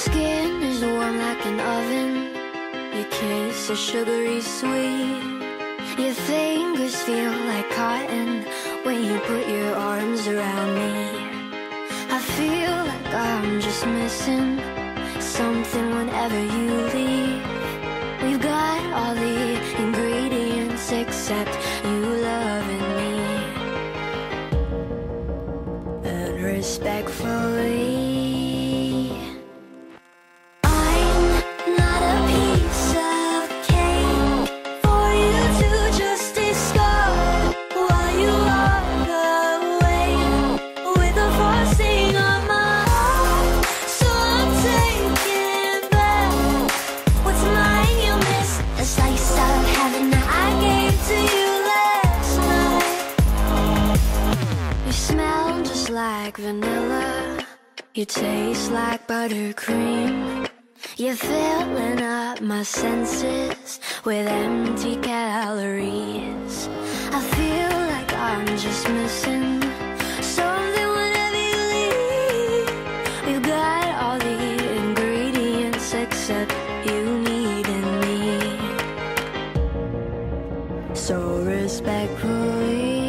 skin is warm like an oven. Your kiss is sugary sweet. Your fingers feel like cotton when you put your arms around me. I feel like I'm just missing something whenever you leave. We've got all the ingredients except you loving me. And respectfully, like vanilla, you taste like buttercream. You're filling up my senses with empty calories. I feel like I'm just missing something whenever you leave. We've got all the ingredients except you needing me. So respectfully,